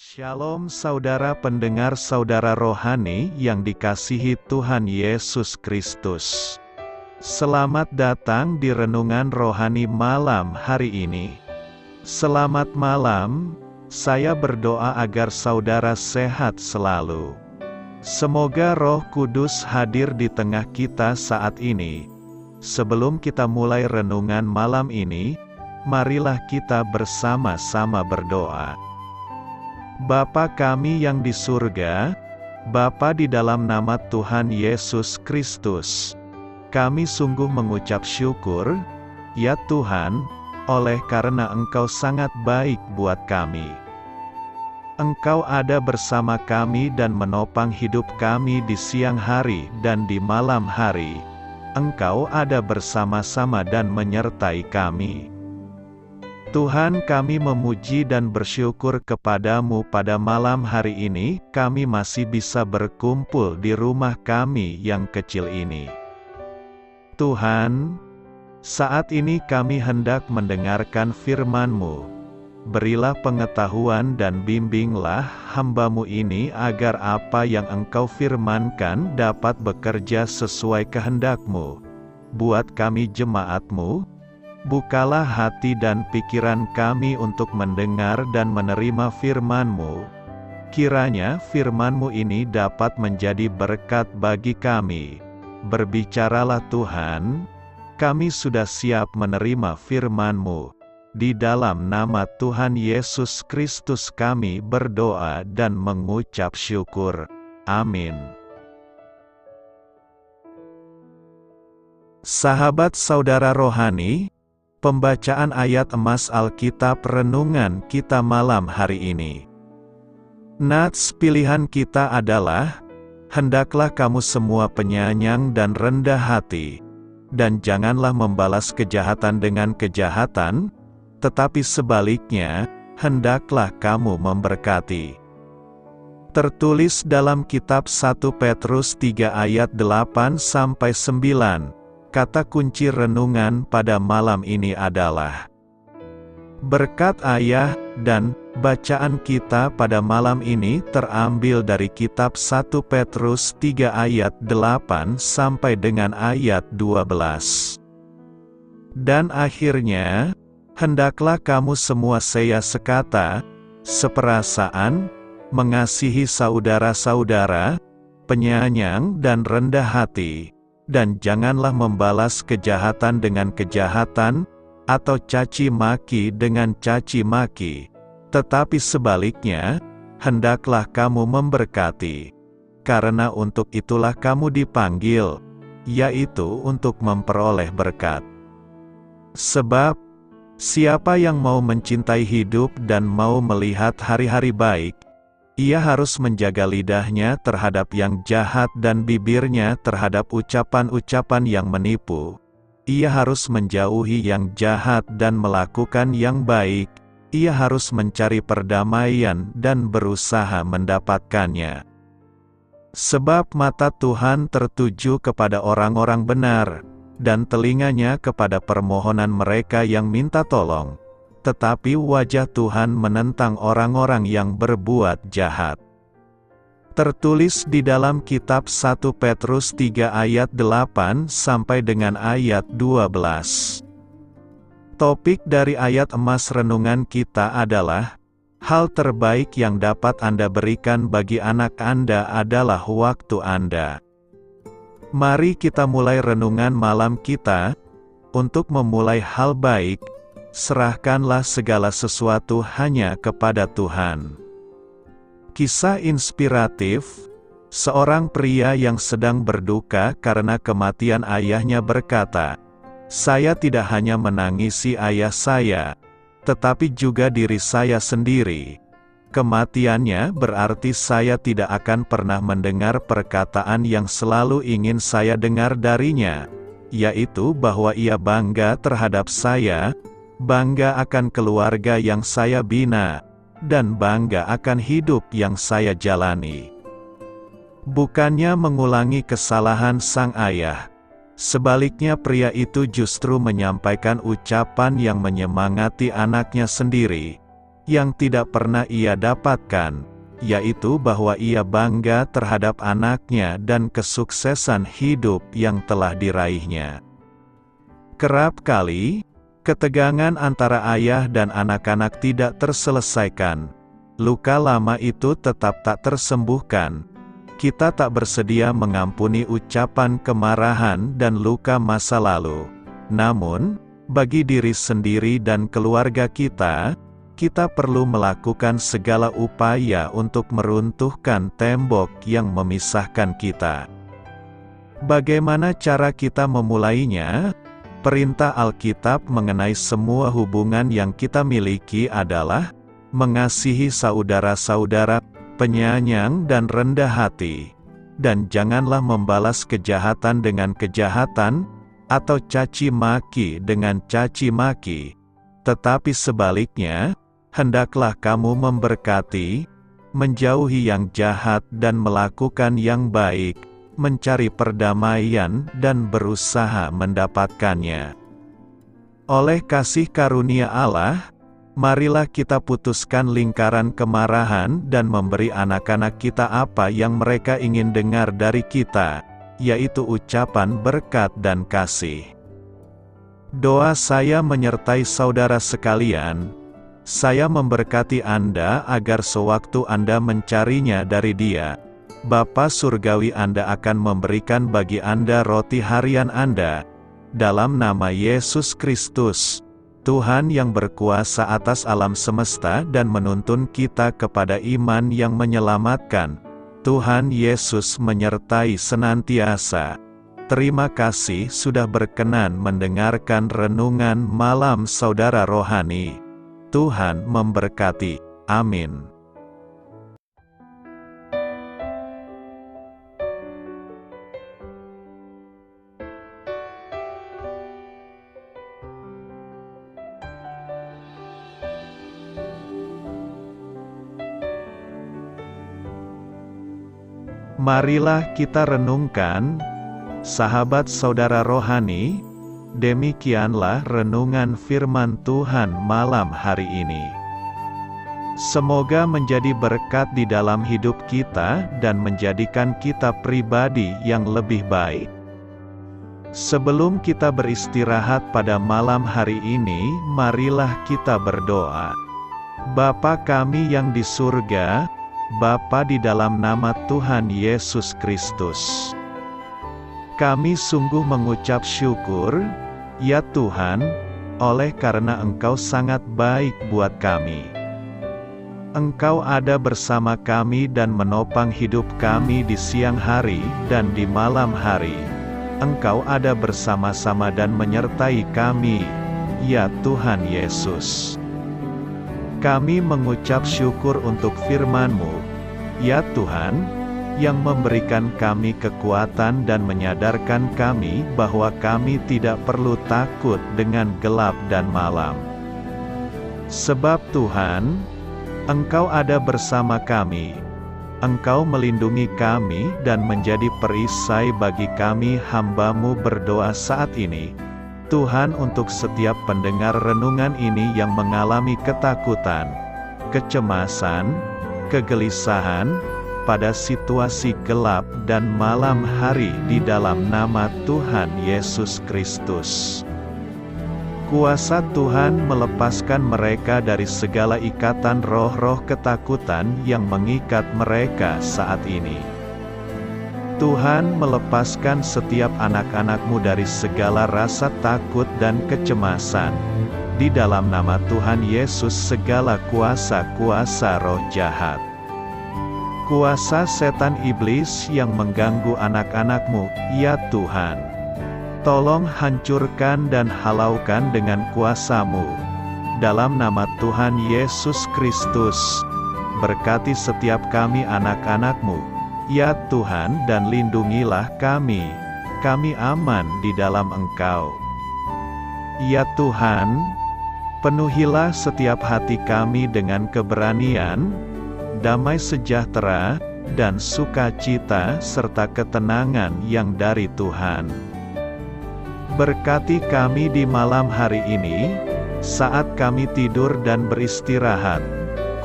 Shalom saudara pendengar saudara rohani yang dikasihi Tuhan Yesus Kristus. Selamat datang di Renungan Rohani malam hari ini. Selamat malam, saya berdoa agar saudara sehat selalu. Semoga Roh Kudus hadir di tengah kita saat ini. Sebelum kita mulai renungan malam ini, marilah kita bersama-sama berdoa. Bapa kami yang di surga, Bapa di dalam nama Tuhan Yesus Kristus, kami sungguh mengucap syukur, ya Tuhan, oleh karena Engkau sangat baik buat kami. Engkau ada bersama kami dan menopang hidup kami di siang hari dan di malam hari. Engkau ada bersama-sama dan menyertai kami. Tuhan, kami memuji dan bersyukur kepadamu pada malam hari ini, kami masih bisa berkumpul di rumah kami yang kecil ini. Tuhan, saat ini kami hendak mendengarkan firman-Mu. Berilah pengetahuan dan bimbinglah hamba-Mu ini agar apa yang Engkau firmankan dapat bekerja sesuai kehendak-Mu. Buat kami jemaat-Mu, bukalah hati dan pikiran kami untuk mendengar dan menerima firman-Mu. Kiranya firman-Mu ini dapat menjadi berkat bagi kami. Berbicaralah Tuhan, kami sudah siap menerima firman-Mu. Di dalam nama Tuhan Yesus Kristus kami berdoa dan mengucap syukur. Amin. Sahabat saudara rohani, pembacaan ayat emas Alkitab renungan kita malam hari ini. Nats pilihan kita adalah, hendaklah kamu semua penyayang dan rendah hati, dan janganlah membalas kejahatan dengan kejahatan, tetapi sebaliknya, hendaklah kamu memberkati. Tertulis dalam kitab 1 Petrus 3 ayat 8-9. Kata kunci renungan pada malam ini adalah berkat ayah, dan bacaan kita pada malam ini terambil dari kitab 1 Petrus 3 ayat 8 sampai dengan ayat 12. Dan akhirnya, hendaklah kamu semua sekata, seperasaan, mengasihi saudara-saudara, penyayang dan rendah hati, dan janganlah membalas kejahatan dengan kejahatan, atau caci maki dengan caci maki, tetapi sebaliknya, hendaklah kamu memberkati. Karena untuk itulah kamu dipanggil, yaitu untuk memperoleh berkat. Sebab, siapa yang mau mencintai hidup dan mau melihat hari-hari baik, ia harus menjaga lidahnya terhadap yang jahat dan bibirnya terhadap ucapan-ucapan yang menipu. Ia harus menjauhi yang jahat dan melakukan yang baik. Ia harus mencari perdamaian dan berusaha mendapatkannya. Sebab mata Tuhan tertuju kepada orang-orang benar, dan telinganya kepada permohonan mereka yang minta tolong. Tetapi wajah Tuhan menentang orang-orang yang berbuat jahat. Tertulis di dalam kitab 1 Petrus 3 ayat 8 sampai dengan ayat 12. Topik dari ayat emas renungan kita adalah, hal terbaik yang dapat Anda berikan bagi anak Anda adalah waktu Anda. Mari kita mulai renungan malam kita. Untuk memulai hal baik, serahkanlah segala sesuatu hanya kepada Tuhan. Kisah inspiratif, seorang pria yang sedang berduka karena kematian ayahnya berkata, "Saya tidak hanya menangisi ayah saya, tetapi juga diri saya sendiri. Kematiannya berarti saya tidak akan pernah mendengar perkataan yang selalu ingin saya dengar darinya, yaitu bahwa ia bangga terhadap saya, bangga akan keluarga yang saya bina, dan bangga akan hidup yang saya jalani." Bukannya mengulangi kesalahan sang ayah, sebaliknya pria itu justru menyampaikan ucapan yang menyemangati anaknya sendiri, yang tidak pernah ia dapatkan, yaitu bahwa ia bangga terhadap anaknya dan kesuksesan hidup yang telah diraihnya. Kerap kali, ketegangan antara ayah dan anak-anak tidak terselesaikan. Luka lama itu tetap tak tersembuhkan. Kita tak bersedia mengampuni ucapan kemarahan dan luka masa lalu. Namun, bagi diri sendiri dan keluarga kita perlu melakukan segala upaya untuk meruntuhkan tembok yang memisahkan kita. Bagaimana cara kita memulainya? Perintah Alkitab mengenai semua hubungan yang kita miliki adalah mengasihi saudara-saudara, penyayang dan rendah hati, dan janganlah membalas kejahatan dengan kejahatan, atau caci maki dengan caci maki, tetapi sebaliknya, hendaklah kamu memberkati, menjauhi yang jahat dan melakukan yang baik, mencari perdamaian dan berusaha mendapatkannya. Oleh kasih karunia Allah, marilah kita putuskan lingkaran kemarahan dan memberi anak-anak kita apa yang mereka ingin dengar dari kita, yaitu ucapan berkat dan kasih. Doa saya menyertai saudara sekalian. Saya memberkati Anda agar sewaktu Anda mencarinya dari Dia, Bapa Surgawi Anda akan memberikan bagi Anda roti harian Anda. Dalam nama Yesus Kristus, Tuhan yang berkuasa atas alam semesta dan menuntun kita kepada iman yang menyelamatkan, Tuhan Yesus menyertai senantiasa. Terima kasih sudah berkenan mendengarkan renungan malam saudara rohani. Tuhan memberkati. Amin. Marilah kita renungkan, sahabat saudara rohani, demikianlah renungan firman Tuhan malam hari ini. Semoga menjadi berkat di dalam hidup kita dan menjadikan kita pribadi yang lebih baik. Sebelum kita beristirahat pada malam hari ini, marilah kita berdoa. Bapa kami yang di surga, Bapa di dalam nama Tuhan Yesus Kristus, kami sungguh mengucap syukur, ya Tuhan, oleh karena Engkau sangat baik buat kami. Engkau ada bersama kami dan menopang hidup kami di siang hari dan di malam hari. Engkau ada bersama-sama dan menyertai kami, ya Tuhan Yesus. Kami mengucap syukur untuk firman-Mu, ya Tuhan, yang memberikan kami kekuatan dan menyadarkan kami bahwa kami tidak perlu takut dengan gelap dan malam. Sebab Tuhan, Engkau ada bersama kami. Engkau melindungi kami dan menjadi perisai bagi kami hamba-Mu berdoa saat ini. Tuhan, untuk setiap pendengar renungan ini yang mengalami ketakutan, kecemasan, kegelisahan, pada situasi gelap dan malam hari di dalam nama Tuhan Yesus Kristus. Kuasa Tuhan melepaskan mereka dari segala ikatan roh-roh ketakutan yang mengikat mereka saat ini. Tuhan melepaskan setiap anak-anak-Mu dari segala rasa takut dan kecemasan. Di dalam nama Tuhan Yesus segala kuasa-kuasa roh jahat, kuasa setan iblis yang mengganggu anak-anak-Mu, ya Tuhan, tolong hancurkan dan halaukan dengan kuasa-Mu. Dalam nama Tuhan Yesus Kristus, berkati setiap kami anak-anak-Mu, ya Tuhan, dan lindungilah kami. Kami aman di dalam Engkau. Ya Tuhan, penuhilah setiap hati kami dengan keberanian, damai sejahtera, dan sukacita serta ketenangan yang dari Tuhan. Berkati kami di malam hari ini, saat kami tidur dan beristirahat.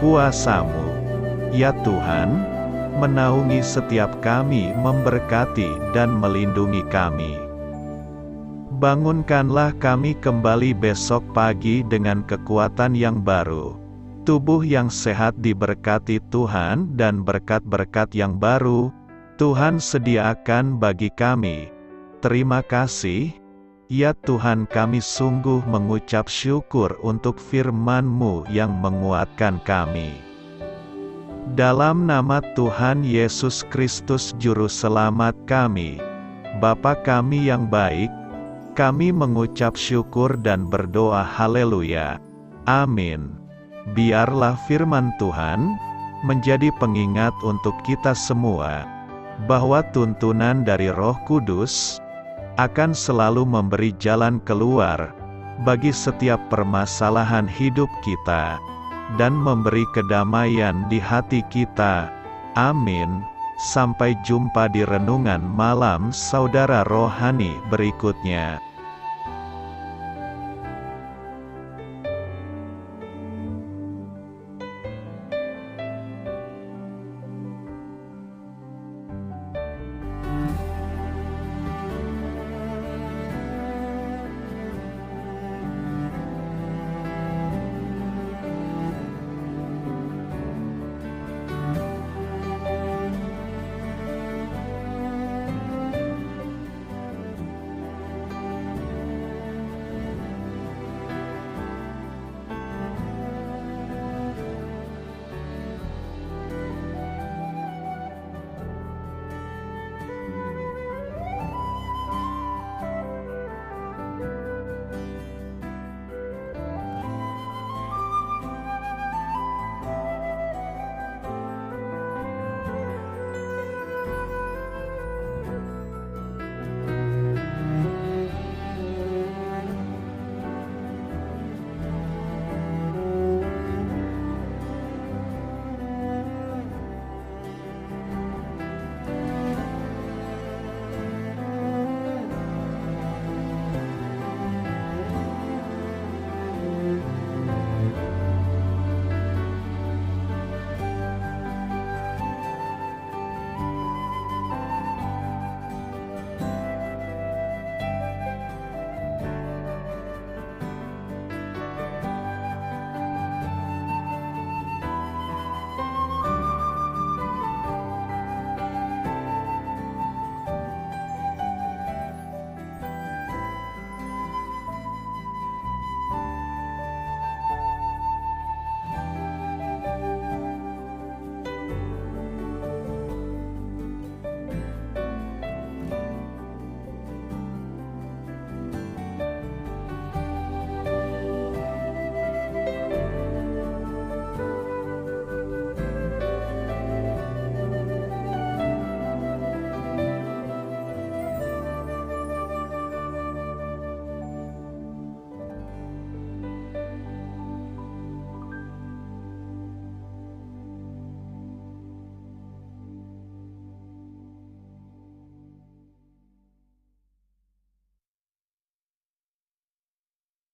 Kuasa-Mu, ya Tuhan, menaungi setiap kami, memberkati dan melindungi kami. Bangunkanlah kami kembali besok pagi dengan kekuatan yang baru, tubuh yang sehat diberkati Tuhan, dan berkat-berkat yang baru Tuhan sediakan bagi kami. Terima kasih, ya Tuhan, kami sungguh mengucap syukur untuk firman-Mu yang menguatkan kami. Dalam nama Tuhan Yesus Kristus Juru Selamat kami, Bapa kami yang baik, kami mengucap syukur dan berdoa haleluya. Amin. Biarlah firman Tuhan menjadi pengingat untuk kita semua, bahwa tuntunan dari Roh Kudus akan selalu memberi jalan keluar bagi setiap permasalahan hidup kita, dan memberi kedamaian di hati kita. Amin. Sampai jumpa di renungan malam saudara rohani berikutnya.